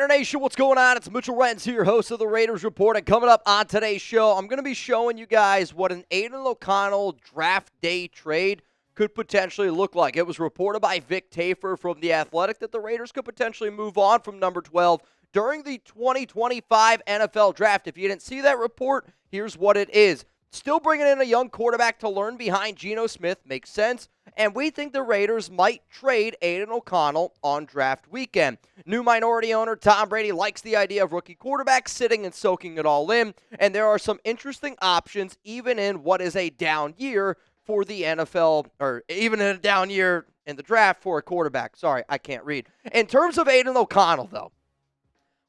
Raider Nation, what's going on? It's Mitchell Renz here, host of the Raiders Report, and coming up on today's show, I'm going to be showing you guys what an Aidan O'Connell draft day trade could potentially look like. It was reported by Vic Tafur from The Athletic that the Raiders could potentially move on from number 12 during the 2025 NFL Draft. If you didn't see that report, here's what it is. Still bringing in a young quarterback to learn behind Geno Smith makes sense, and we think the Raiders might trade Aidan O'Connell on draft weekend. New minority owner Tom Brady likes the idea of rookie quarterbacks sitting and soaking it all in, and there are some interesting options even in what is a down year for the NFL, or even in a down year in the draft for a quarterback. Sorry, I can't read. In terms of Aidan O'Connell, though,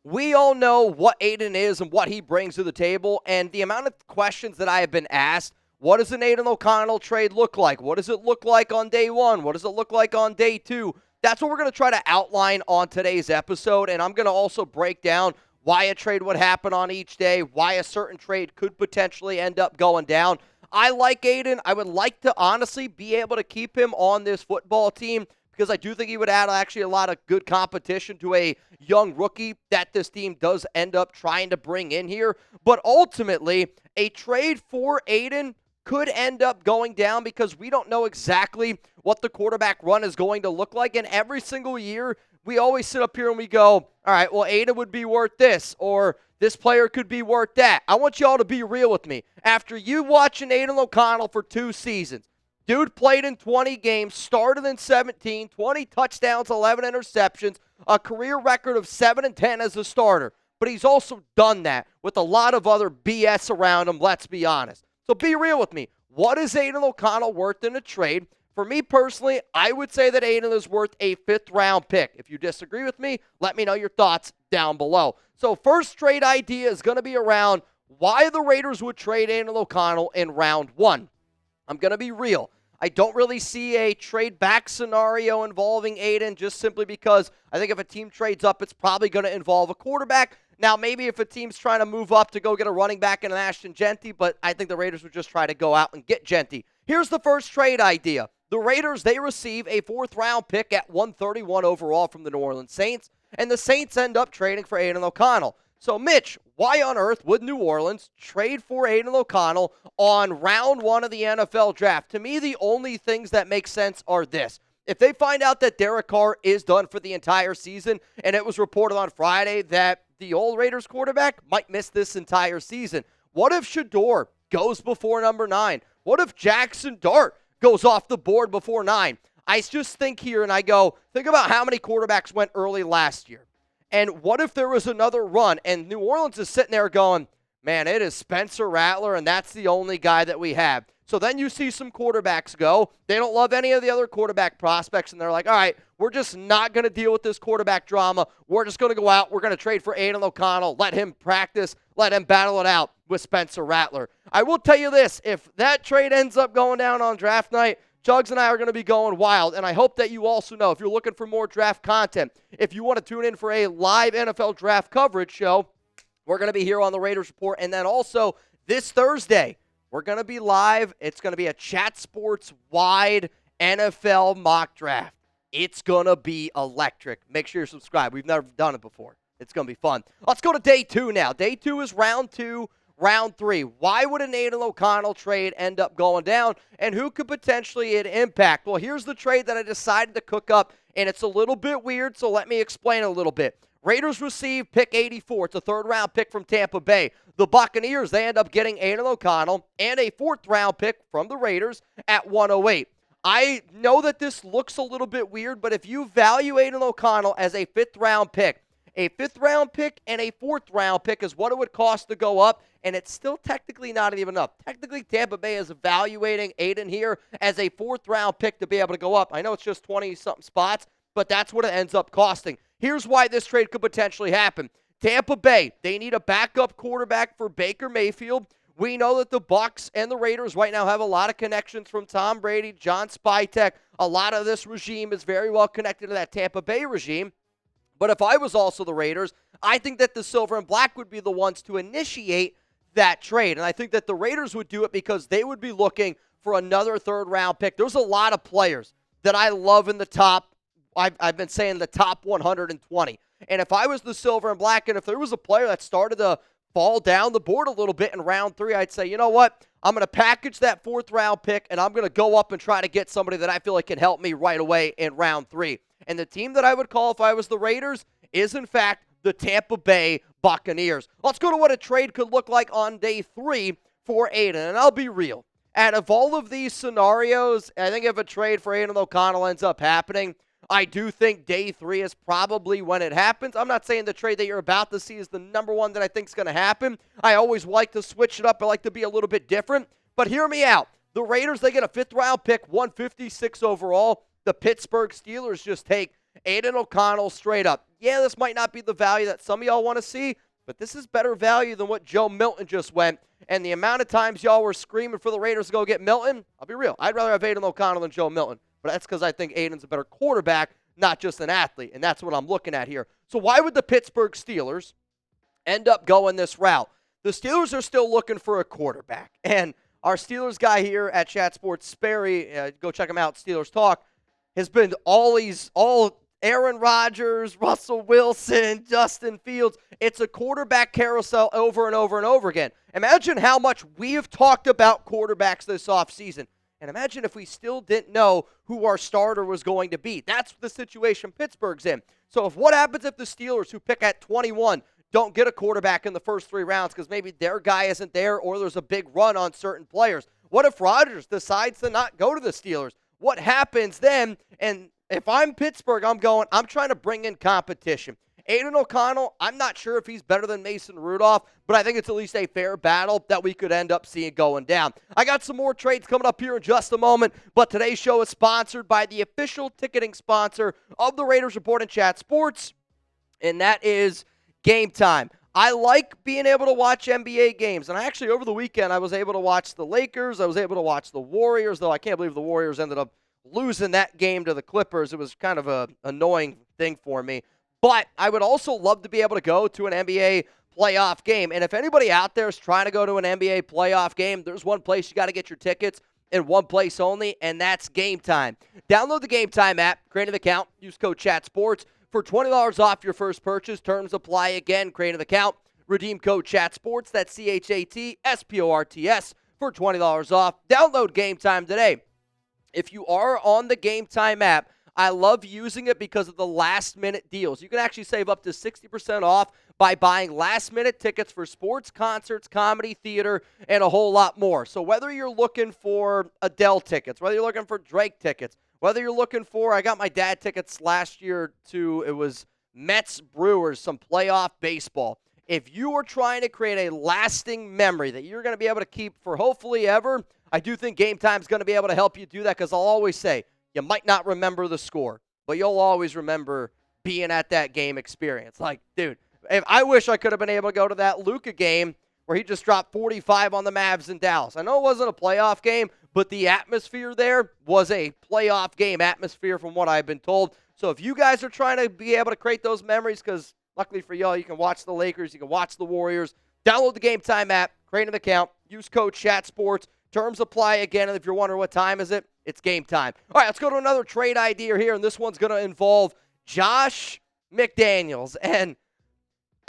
we all know what Aidan is and what he brings to the table, and the amount of questions that I have been asked. What does an Aidan O'Connell trade look like? What does it look like on day one? What does it look like on day two? That's what we're going to try to outline on today's episode, and I'm going to also break down why a trade would happen on each day, why a certain trade could potentially end up going down. I like Aidan. I would like to honestly be able to keep him on this football team, because I do think he would add actually a lot of good competition to a young rookie that this team does end up trying to bring in here. But ultimately, a trade for Aidan could end up going down because we don't know exactly what the quarterback run is going to look like. And every single year, we always sit up here and we go, all right, well, Aidan would be worth this, or this player could be worth that. I want y'all to be real with me. After you watching Aidan O'Connell for 2 seasons, dude played in 20 games, started in 17, 20 touchdowns, 11 interceptions, a career record of 7-10 as a starter. But he's also done that with a lot of other BS around him, let's be honest. So be real with me. What is Aidan O'Connell worth in a trade? For me personally, I would say that Aidan is worth a 5th-round pick. If you disagree with me, let me know your thoughts down below. So first trade idea is going to be around why the Raiders would trade Aidan O'Connell in round 1. I'm going to be real. I don't really see a trade-back scenario involving Aidan, just simply because I think if a team trades up, it's probably going to involve a quarterback. Now, maybe if a team's trying to move up to go get a running back in an Ashton Jeanty, but I think the Raiders would just try to go out and get Jeanty. Here's the first trade idea. The Raiders, they receive a 4th-round pick at 131 overall from the New Orleans Saints, and the Saints end up trading for Aidan O'Connell. So, Mitch, why on earth would New Orleans trade for Aidan O'Connell on round 1 of the NFL Draft? To me, the only things that make sense are this. If they find out that Derek Carr is done for the entire season, and it was reported on Friday that the old Raiders quarterback might miss this entire season, what if Shador goes before number 9? What if Jackson Dart goes off the board before 9? I just think here and I go, think about how many quarterbacks went early last year. And what if there was another run and New Orleans is sitting there going, man, it is Spencer Rattler, and that's the only guy that we have. So then you see some quarterbacks go. They don't love any of the other quarterback prospects, and they're like, all right, we're just not going to deal with this quarterback drama. We're just going to go out. We're going to trade for Aidan O'Connell, let him practice, let him battle it out with Spencer Rattler. I will tell you this, if that trade ends up going down on draft night, Jugs and I are going to be going wild, and I hope that you also know, if you're looking for more draft content, if you want to tune in for a live NFL draft coverage show, we're going to be here on the Raiders Report, and then also this Thursday, we're going to be live. It's going to be a Chat Sports wide NFL mock draft. It's going to be electric. Make sure you're subscribed. We've never done it before. It's going to be fun. Let's go to day 2 now. Day 2 is round 2. Round 3, why would an Aidan O'Connell trade end up going down, and who could potentially it impact? Well, here's the trade that I decided to cook up, and it's a little bit weird, so let me explain a little bit. Raiders receive pick 84. It's a 3rd-round pick from Tampa Bay. The Buccaneers, they end up getting Aidan O'Connell and a 4th-round pick from the Raiders at 108. I know that this looks a little bit weird, but if you value Aidan O'Connell as a 5th-round pick, a 5th-round pick and a 4th-round pick is what it would cost to go up, and it's still technically not even enough. Technically, Tampa Bay is evaluating Aidan here as a 4th-round pick to be able to go up. I know it's just 20-something spots, but that's what it ends up costing. Here's why this trade could potentially happen. Tampa Bay, they need a backup quarterback for Baker Mayfield. We know that the Bucs and the Raiders right now have a lot of connections from Tom Brady, John Spytek. A lot of this regime is very well connected to that Tampa Bay regime. But if I was also the Raiders, I think that the Silver and Black would be the ones to initiate that trade. And I think that the Raiders would do it because they would be looking for another 3rd-round pick. There's a lot of players that I love in the top, I've been saying the top 120. And if I was the silver and black, and if there was a player that started to fall down the board a little bit in round 3, I'd say, you know what? I'm going to package that 4th round pick, and I'm going to go up and try to get somebody that I feel like can help me right away in round 3. And the team that I would call if I was the Raiders is, in fact, the Tampa Bay Buccaneers. Let's go to what a trade could look like on day 3 for Aidan. And I'll be real. Out of all of these scenarios, I think if a trade for Aidan O'Connell ends up happening, I do think day 3 is probably when it happens. I'm not saying the trade that you're about to see is the number one that I think is going to happen. I always like to switch it up. I like to be a little bit different. But hear me out. The Raiders, they get a 5th round pick, 156 overall. The Pittsburgh Steelers just take Aidan O'Connell straight up. Yeah, this might not be the value that some of y'all want to see, but this is better value than what Joe Milton just went. And the amount of times y'all were screaming for the Raiders to go get Milton, I'll be real. I'd rather have Aidan O'Connell than Joe Milton. But that's because I think Aidan's a better quarterback, not just an athlete. And that's what I'm looking at here. So why would the Pittsburgh Steelers end up going this route? The Steelers are still looking for a quarterback. And our Steelers guy here at Chat Sports, Sperry, go check him out, Steelers Talk, has been all Aaron Rodgers, Russell Wilson, Justin Fields. It's a quarterback carousel over and over and over again. Imagine how much we've talked about quarterbacks this offseason. And imagine if we still didn't know who our starter was going to be. That's the situation Pittsburgh's in. So what happens if the Steelers, who pick at 21, don't get a quarterback in the first 3 rounds because maybe their guy isn't there or there's a big run on certain players? What if Rodgers decides to not go to the Steelers? What happens then? And if I'm Pittsburgh, I'm trying to bring in competition. Aidan O'Connell, I'm not sure if he's better than Mason Rudolph, but I think it's at least a fair battle that we could end up seeing going down. I got some more trades coming up here in just a moment, but today's show is sponsored by the official ticketing sponsor of the Raiders Report and Chat Sports, and that is GameTime. I like being able to watch NBA games, and actually over the weekend I was able to watch the Lakers, I was able to watch the Warriors, though I can't believe the Warriors ended up losing that game to the Clippers. It was kind of an annoying thing for me. But I would also love to be able to go to an NBA playoff game. And if anybody out there is trying to go to an NBA playoff game, there's one place you got to get your tickets, and one place only, and that's GameTime. Download the GameTime app, create an account, use code ChatSports for $20 off your first purchase. Terms apply again. Create an account, redeem code ChatSports, that's ChatSports, for $20 off. Download GameTime today. If you are on the GameTime app, I love using it because of the last-minute deals. You can actually save up to 60% off by buying last-minute tickets for sports, concerts, comedy, theater, and a whole lot more. So whether you're looking for Adele tickets, whether you're looking for Drake tickets, whether you're looking for, I got my dad tickets last year to, it was Mets, Brewers, some playoff baseball. If you are trying to create a lasting memory that you're going to be able to keep for hopefully ever, I do think GameTime is going to be able to help you do that, because I'll always say, you might not remember the score, but you'll always remember being at that game experience. Like, dude, I wish I could have been able to go to that Luka game where he just dropped 45 on the Mavs in Dallas. I know it wasn't a playoff game, but the atmosphere there was a playoff game atmosphere from what I've been told. So if you guys are trying to be able to create those memories, because luckily for y'all, you can watch the Lakers, you can watch the Warriors, download the GameTime app, create an account, use code ChatSports. Terms apply again, and if you're wondering what time is it, it's game time. All right, let's go to another trade idea here, and this one's going to involve Josh McDaniels. And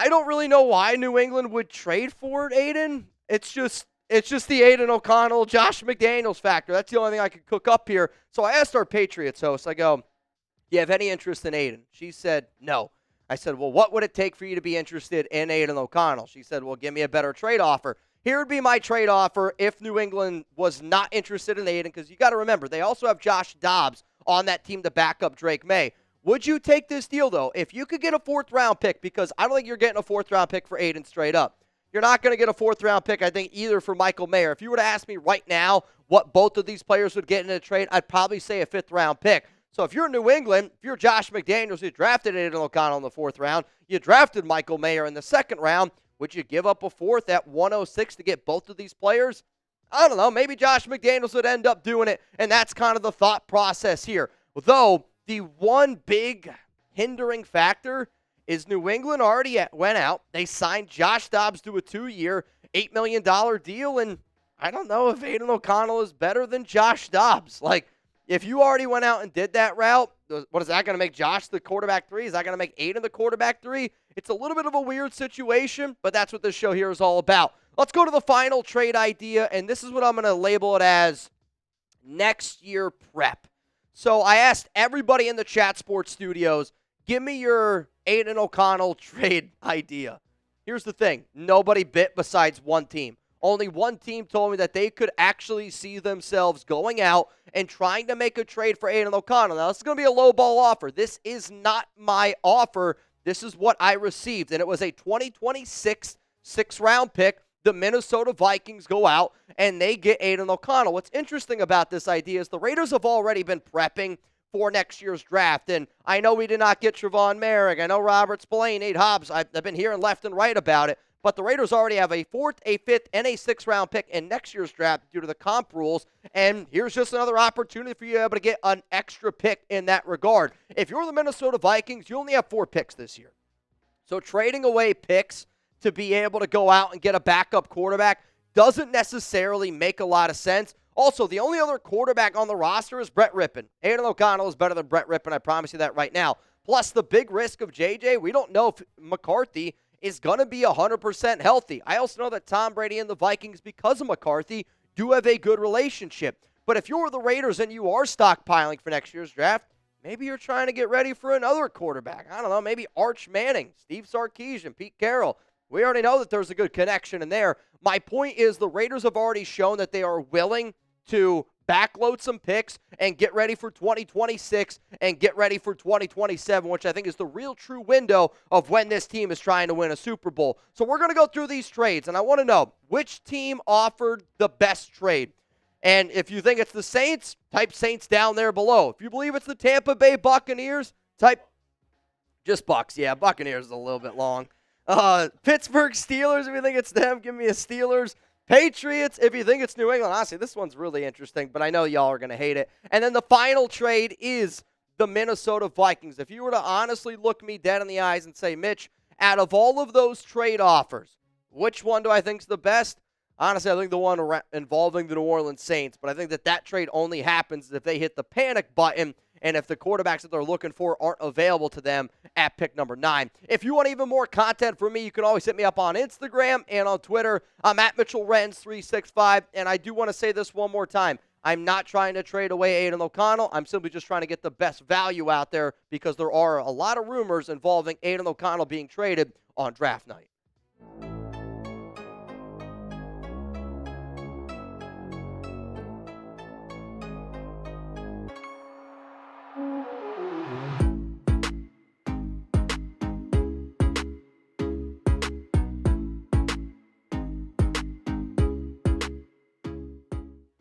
I don't really know why New England would trade for it, Aidan. It's just the Aidan O'Connell, Josh McDaniels factor. That's the only thing I could cook up here. So I asked our Patriots host, I go, do you have any interest in Aidan? She said, no. I said, well, what would it take for you to be interested in Aidan O'Connell? She said, well, give me a better trade offer. Here would be my trade offer if New England was not interested in Aidan, because you got to remember, they also have Josh Dobbs on that team to back up Drake May. Would you take this deal, though? If you could get a 4th-round pick, because I don't think you're getting a 4th-round pick for Aidan straight up. You're not going to get a 4th-round pick, I think, either for Michael Mayer. If you were to ask me right now what both of these players would get in a trade, I'd probably say a 5th-round pick. So if you're New England, if you're Josh McDaniels, you drafted Aidan O'Connell in the 4th round, you drafted Michael Mayer in the 2nd round, would you give up a 4th at 106 to get both of these players? I don't know. Maybe Josh McDaniels would end up doing it, and that's kind of the thought process here. Though, the one big hindering factor is New England already went out. They signed Josh Dobbs to a 2-year, $8 million deal, and I don't know if Aidan O'Connell is better than Josh Dobbs. Like, If you already went out and did that route, what is that going to make Josh the quarterback 3? Is that going to make Aidan the quarterback 3? It's a little bit of a weird situation, but that's what this show here is all about. Let's go to the final trade idea, and this is what I'm going to label it as next year prep. So I asked everybody in the Chat Sports Studios, give me your Aidan O'Connell trade idea. Here's the thing. Nobody bit besides one team. Only one team told me that they could actually see themselves going out and trying to make a trade for Aidan O'Connell. Now, this is going to be a low ball offer. This is not my offer. This is what I received, and it was a 2026 sixth-round pick. The Minnesota Vikings go out, and they get Aidan O'Connell. What's interesting about this idea is the Raiders have already been prepping for next year's draft, and I know we did not get Trevon Merrick. I know Robert Spillane, Nate Hobbs. I've been hearing left and right about it. But the Raiders already have a 4th, a 5th, and a 6th-round pick in next year's draft due to the comp rules. And here's just another opportunity for you to be able to get an extra pick in that regard. If you're the Minnesota Vikings, you only have 4 picks this year. So trading away picks to be able to go out and get a backup quarterback doesn't necessarily make a lot of sense. Also, the only other quarterback on the roster is Brett Rippon. Aidan O'Connell is better than Brett Rippon, I promise you that right now. Plus, the big risk of JJ, we don't know if McCarthy is going to be 100% healthy. I also know that Tom Brady and the Vikings, because of McCarthy, do have a good relationship. But if you're the Raiders and you are stockpiling for next year's draft, maybe you're trying to get ready for another quarterback. I don't know, maybe Arch Manning, Steve Sarkisian, Pete Carroll. We already know that there's a good connection in there. My point is the Raiders have already shown that they are willing to backload some picks and get ready for 2026 and get ready for 2027, which I think is the real true window of when this team is trying to win a Super Bowl. So we're going to go through these trades, and I want to know which team offered the best trade. And if you think it's the Saints, type Saints down there below. If you believe it's the Tampa Bay Buccaneers, type just Bucks. Yeah, Buccaneers is a little bit long. Pittsburgh Steelers, if you think it's them, give me a Steelers. Patriots, if you think it's New England. Honestly, this one's really interesting, but I know y'all are going to hate it. And then the final trade is the Minnesota Vikings. If you were to honestly look me dead in the eyes and say, Mitch, out of all of those trade offers, which one do I think is the best? Honestly, I think the one involving the New Orleans Saints, but I think that trade only happens if they hit the panic button and if the quarterbacks that they're looking for aren't available to them at pick number 9. If you want even more content from me, you can always hit me up on Instagram and on Twitter. I'm at Mitchell Renz 365, and I do want to say this one more time. I'm not trying to trade away Aidan O'Connell. I'm simply just trying to get the best value out there because there are a lot of rumors involving Aidan O'Connell being traded on draft night.